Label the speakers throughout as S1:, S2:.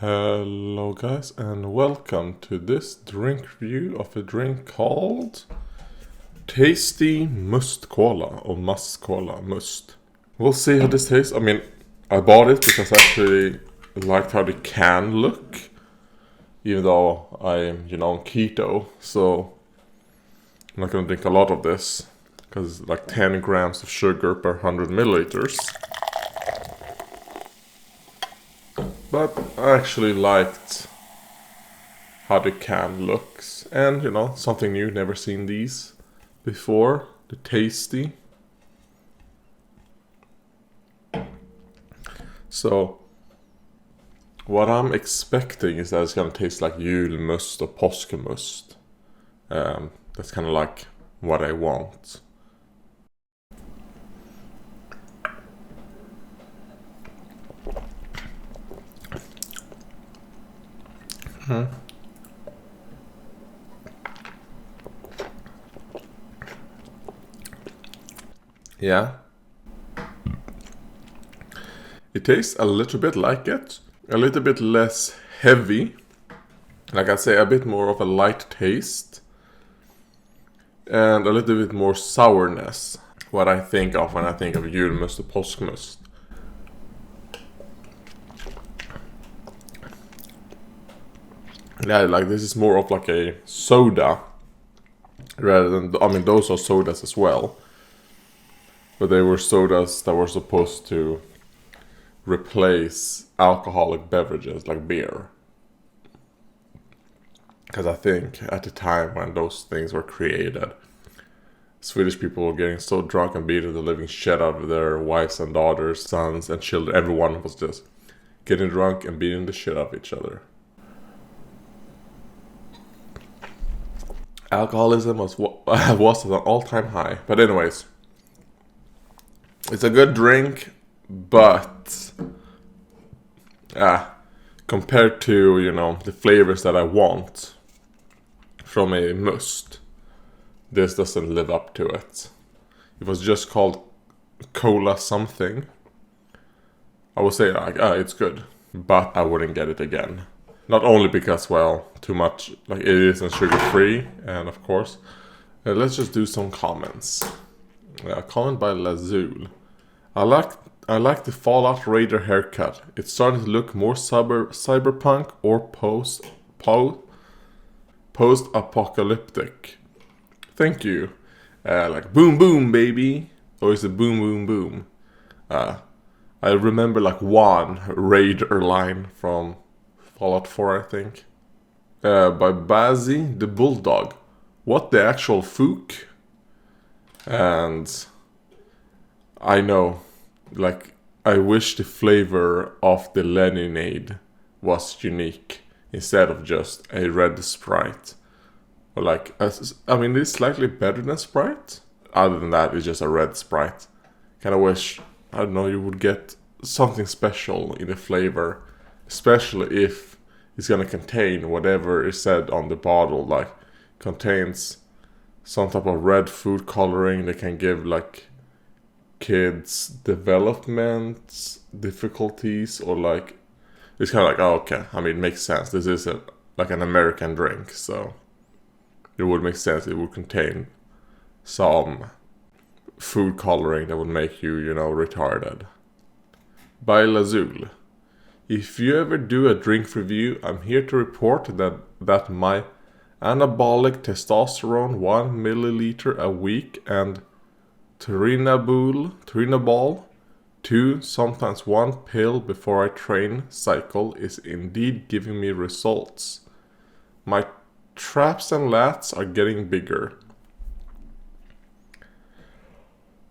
S1: Hello guys and welcome to this drink review of a drink called Tasty Must Cola or Must Cola Must. We'll see how this tastes. I mean, I bought it because I actually liked how the can look, even though I'm, on keto, so I'm not gonna drink a lot of this because it's like 10 grams of sugar per 100 milliliters. But I actually liked how the can looks. And, something new, never seen these before. The Tasty. So, what I'm expecting is that it's gonna taste like julmust or påskmust. That's kind of like what I want. Yeah. It tastes a little bit like it. A little bit less heavy. Like I say, a bit more of a light taste. And a little bit more sourness. What I think of when I think of julmust or påskmust. Yeah, like this is more of like a soda. Rather than, those are sodas as well. But they were sodas that were supposed to replace alcoholic beverages like beer. Because I think at the time when those things were created, Swedish people were getting so drunk and beating the living shit out of their wives and daughters, sons and children. Everyone was just getting drunk and beating the shit out of each other. Alcoholism was at an all-time high. But anyways, it's a good drink, but compared to, the flavors that I want from a must, this doesn't live up to it. If it was just called cola something, I would say like, it's good, but I wouldn't get it again. Not only because, too much, like it isn't sugar-free, and of course, let's just do some comments. Comment by Lazul. I like the Fallout Raider haircut. It's starting to look more cyberpunk or post-apocalyptic. Thank you. Like boom boom baby, or is it boom boom boom? I remember like one Raider line from Fallout 4, I think. By Bazzy the Bulldog. What the actual fook? And I know, like, I wish the flavor of the Leninade was unique instead of just a red Sprite. Or like, it's slightly better than Sprite. Other than that, it's just a red Sprite. Kind of wish, I don't know, you would get something special in the flavor. Especially if it's gonna contain whatever is said on the bottle. Like, contains some type of red food coloring that can give, like, kids development difficulties, or like it's kind of like, oh, okay, it makes sense, this is like an American drink, so it would make sense it would contain some food coloring that would make you, retarded. By Lazul. If you ever do a drink review, I'm here to report that my anabolic testosterone 1 milliliter a week and Turinabol, 2, sometimes 1 pill before I train cycle is indeed giving me results. My traps and lats are getting bigger.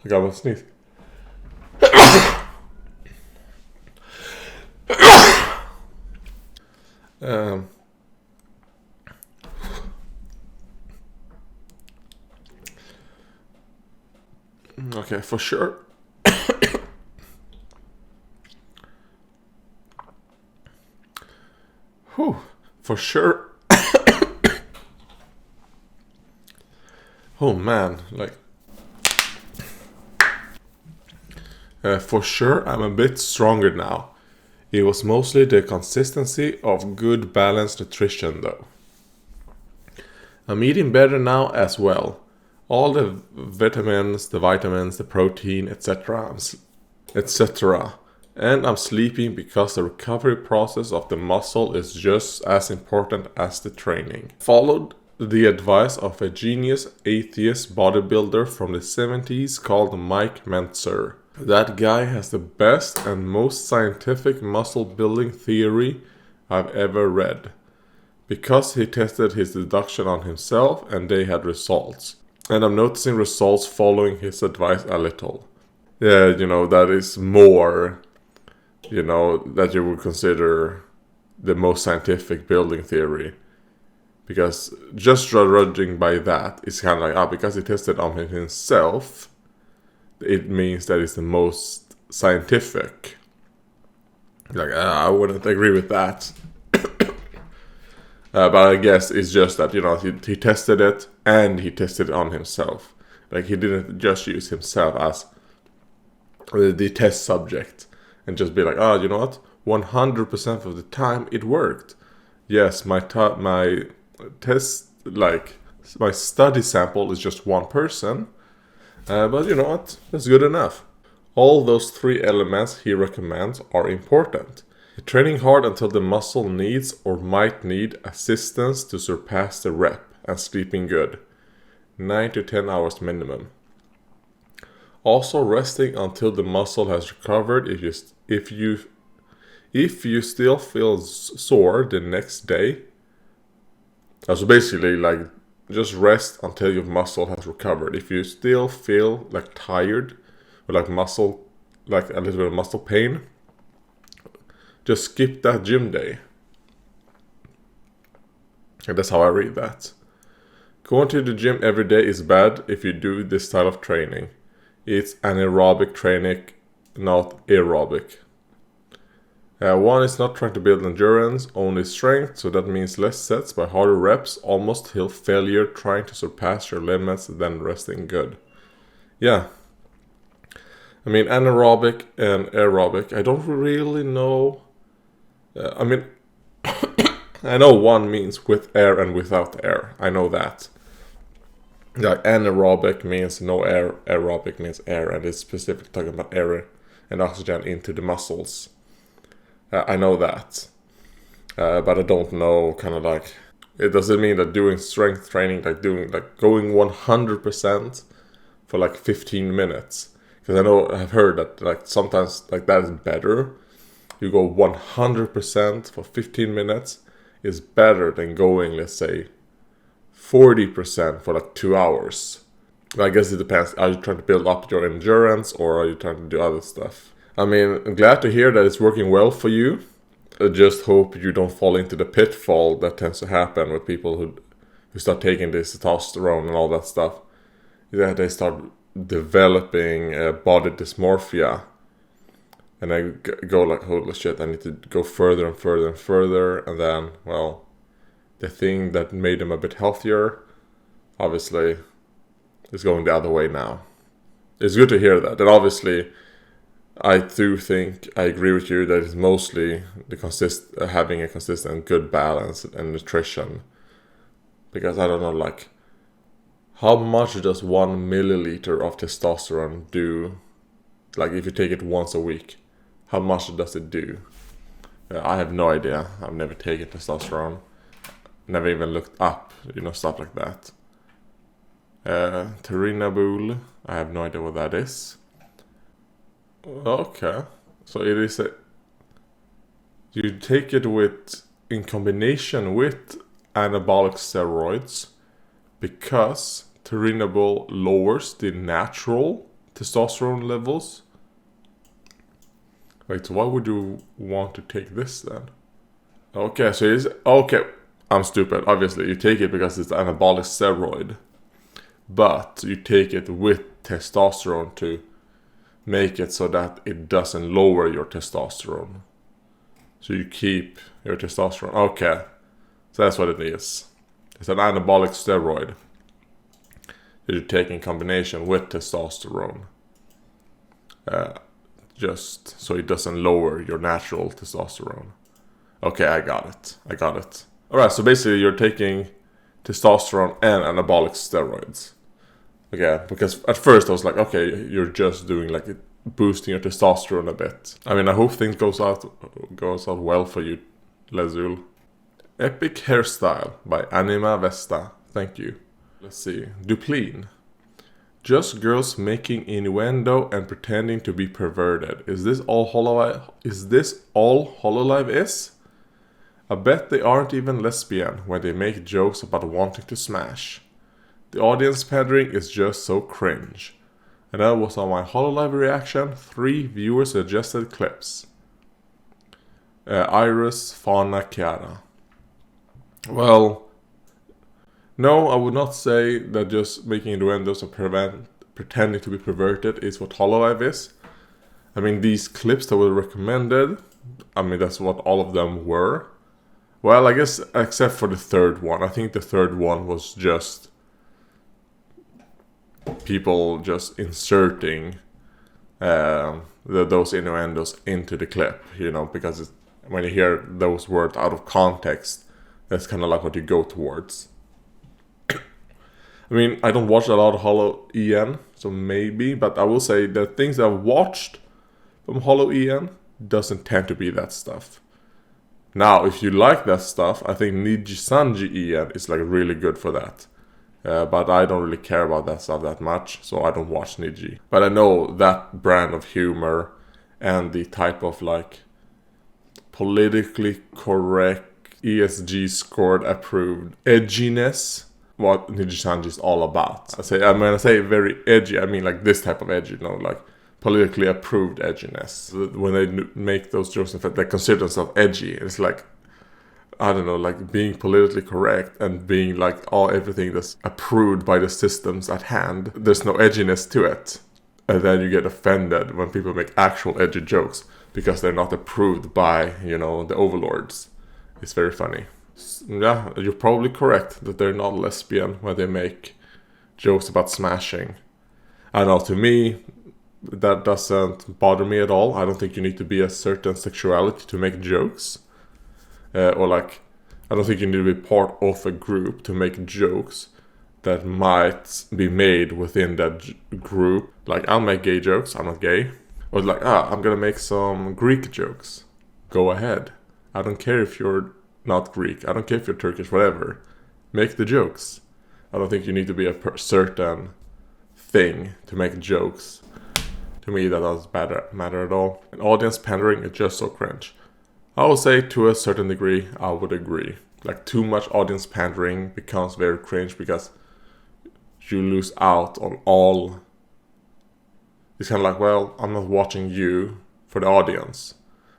S1: I got a sneeze. Okay, for sure. Whew, for sure. Oh man, like, for sure I'm a bit stronger now. It was mostly the consistency of good balanced nutrition though. I'm eating better now as well. All the vitamins, the protein, etc. And I'm sleeping because the recovery process of the muscle is just as important as the training. Followed the advice of a genius atheist bodybuilder from the 70s called Mike Mentzer. That guy has the best and most scientific muscle building theory I've ever read. Because he tested his deduction on himself and they had results. And I'm noticing results following his advice a little. Yeah, that is more, that you would consider the most scientific building theory. Because just judging by that, it's kind of like, because he tested on himself, it means that it's the most scientific. Like, I wouldn't agree with that. But I guess it's just that, he tested it and he tested it on himself. Like, he didn't just use himself as the test subject and just be like, you know what? 100% of the time it worked. Yes, my test, my study sample is just one person. But you know what? That's good enough. All those 3 elements he recommends are important. Training hard until the muscle needs or might need assistance to surpass the rep, and sleeping good. 9 to 10 hours minimum. Also resting until the muscle has recovered if you still feel sore the next day. So basically, just rest until your muscle has recovered. If you still feel tired or a little bit of muscle pain, just skip that gym day. And that's how I read that. Going to the gym every day is bad if you do this style of training. It's anaerobic training, not aerobic. One is not trying to build endurance, only strength, so that means less sets by harder reps, almost till failure trying to surpass your limits, then resting good. Yeah. I mean, anaerobic and aerobic, I don't really know. I know one means with air and without air. I know that. Anaerobic means no air, aerobic means air, and it's specifically talking about air and oxygen into the muscles. I know that. But I don't know, it doesn't mean that doing strength training, going 100% for 15 minutes. Because I've heard that sometimes that is better. You go 100% for 15 minutes is better than going, let's say, 40% for 2 hours. I guess it depends. Are you trying to build up your endurance or are you trying to do other stuff? I'm glad to hear that it's working well for you. I just hope you don't fall into the pitfall that tends to happen with people who start taking this testosterone and all that stuff. That they start developing body dysmorphia. And I go holy shit, I need to go further and further and further. And then, the thing that made them a bit healthier, obviously, is going the other way now. It's good to hear that. And obviously, I do think, I agree with you, that it's mostly having a consistent good balance and nutrition. Because I don't know, how much does 1 milliliter of testosterone do? If you take it once a week, how much does it do? I have no idea. I've never taken testosterone. Never even looked up, stuff like that. Terinabul, I have no idea what that is. Okay, so it is you take it in combination with anabolic steroids because Terinabul lowers the natural testosterone levels. Wait, so why would you want to take this then? Okay, I'm stupid. Obviously, you take it because it's an anabolic steroid. But you take it with testosterone to make it so that it doesn't lower your testosterone. So you keep your testosterone. Okay, so that's what it is. It's an anabolic steroid that you take in combination with testosterone. just so it doesn't lower your natural testosterone. Okay, I got it. Alright, so basically you're taking testosterone and anabolic steroids. Okay, because at first I was like, okay, you're just doing like boosting your testosterone a bit. I mean, I hope things goes out well for you, Lazul. Epic hairstyle by Anima Vesta. Thank you. Let's see. Dupline. Just girls making innuendo and pretending to be perverted. Is this all Hololive is? I bet they aren't even lesbian when they make jokes about wanting to smash. The audience pandering is just so cringe. And that was on my Hololive reaction, 3 viewer suggested clips. Iris Fauna Chiara. Well, no, I would not say that just making innuendos or pretending to be perverted is what Hololive is. I mean, these clips that were recommended, I mean, that's what all of them were. Well, I guess except for the third one. I think the third one was just people just inserting those innuendos into the clip, you know, because when you hear those words out of context, that's kind of like what you go towards. I mean, I don't watch a lot of Holo EN, so maybe, but I will say the things I've watched from Holo EN doesn't tend to be that stuff. Now, if you like that stuff, I think Nijisanji EN is like really good for that. But I don't really care about that stuff that much, so I don't watch Niji. But I know that brand of humor and the type of like politically correct, ESG scored approved edginess, what Nijisanji is all about. When I say very edgy, I mean like this type of edgy, you know, like politically approved edginess. When they make those jokes, in fact, they consider themselves edgy. It's like, I don't know, like being politically correct and being like everything that's approved by the systems at hand. There's no edginess to it. And then you get offended when people make actual edgy jokes because they're not approved by, you know, the overlords. It's very funny. Yeah, you're probably correct that they're not lesbian when they make jokes about smashing. I know, to me, that doesn't bother me at all. I don't think you need to be a certain sexuality to make jokes. Or like, I don't think you need to be part of a group to make jokes that might be made within that group. Like, I'll make gay jokes, I'm not gay. Or like, I'm gonna make some Greek jokes. Go ahead. I don't care if you're not Greek. I don't care if you're Turkish, whatever. Make the jokes. I don't think you need to be a certain thing to make jokes. To me, that doesn't matter at all. And audience pandering is just so cringe. I would say to a certain degree, I would agree. Like, too much audience pandering becomes very cringe because you lose out on all. It's kind of like, well, I'm not watching you for the audience.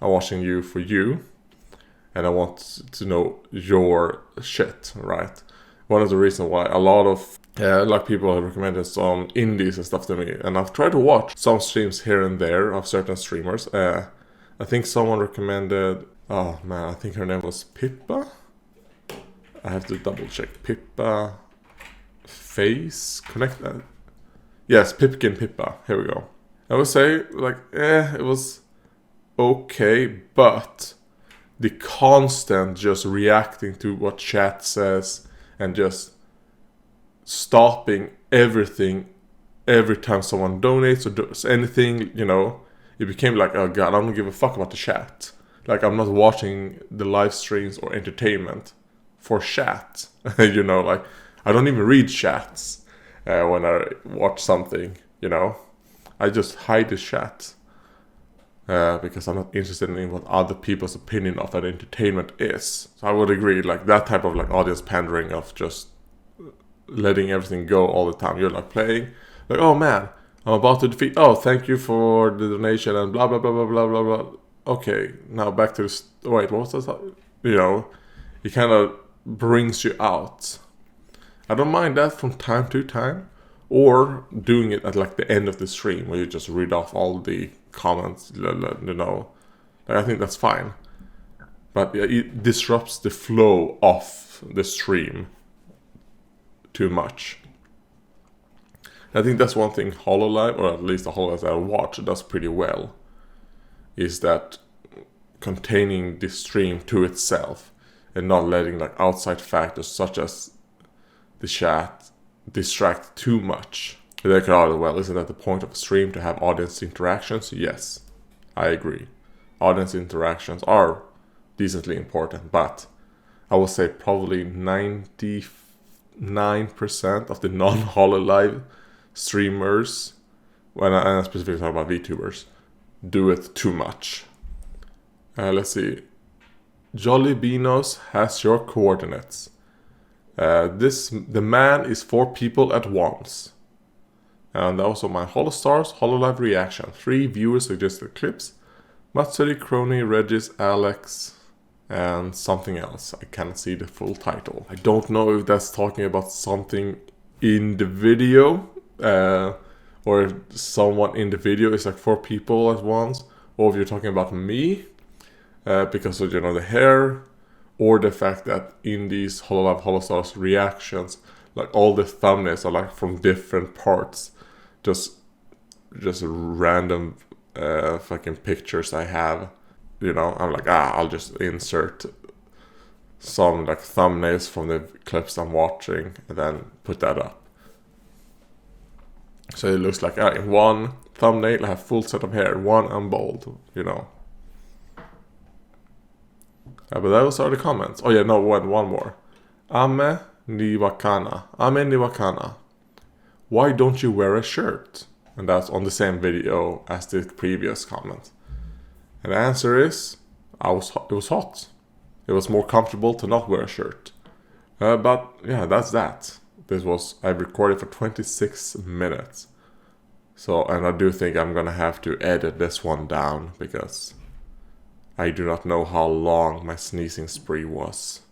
S1: I'm watching you for you. And I want to know your shit, right? One of the reasons why a lot of like people have recommended some indies and stuff to me, and I've tried to watch some streams here and there of certain streamers. I think someone recommended, oh man, I think her name was Pippa. I have to double check. Pippa Face Connect. Yes, Pipkin Pippa. Here we go. I would say like, it was okay, but the constant just reacting to what chat says and just stopping everything every time someone donates or does anything, you know, it became like, oh god, I don't give a fuck about the chat. Like, I'm not watching the live streams or entertainment for chat. You know, like, I don't even read chats when I watch something, you know. I just hide the chat. Because I'm not interested in what other people's opinion of that entertainment is. So I would agree, like that type of like audience pandering of just letting everything go all the time. You're like playing, like, oh man, I'm about to defeat. Oh, thank you for the donation and blah blah blah blah blah blah blah. Okay, now back to this. Wait, what was that? You know, it kind of brings you out. I don't mind that from time to time, or doing it at like the end of the stream where you just read off all the comments, you know. Like, I think that's fine, but it disrupts the flow of the stream too much. I think that's one thing Hololive, or at least the Hololive I watch, does pretty well. is that containing the stream to itself and not letting like outside factors such as the chat distract too much. They could argue, well, isn't that the point of a stream, to have audience interactions? Yes, I agree. Audience interactions are decently important, but I would say probably 99% of the non-Hololive streamers, when I'm specifically talking about VTubers, do it too much. Let's see. Jolly Beanos has your coordinates. The man is 4 people at once. And also my Holostars Hololive reaction. 3 viewer suggested clips. Matsuri, Crony, Regis, Alex, and something else. I can't see the full title. I don't know if that's talking about something in the video, or if someone in the video is like 4 people at once, or if you're talking about me, because of, the hair, or the fact that in these Hololive Holostars reactions, like all the thumbnails are like from different parts, just random fucking pictures I have. I'm like, I'll just insert some like thumbnails from the clips I'm watching and then put that up. So it looks like in one thumbnail I have full set of hair, one I'm bald, but those are the comments. Oh yeah, no, one more. Ame Niwakana. Why don't you wear a shirt? And that's on the same video as the previous comment. And the answer is, it was hot. It was more comfortable to not wear a shirt. But yeah, that's that. I've recorded for 26 minutes. So, and I do think I'm gonna have to edit this one down because I do not know how long my sneezing spree was.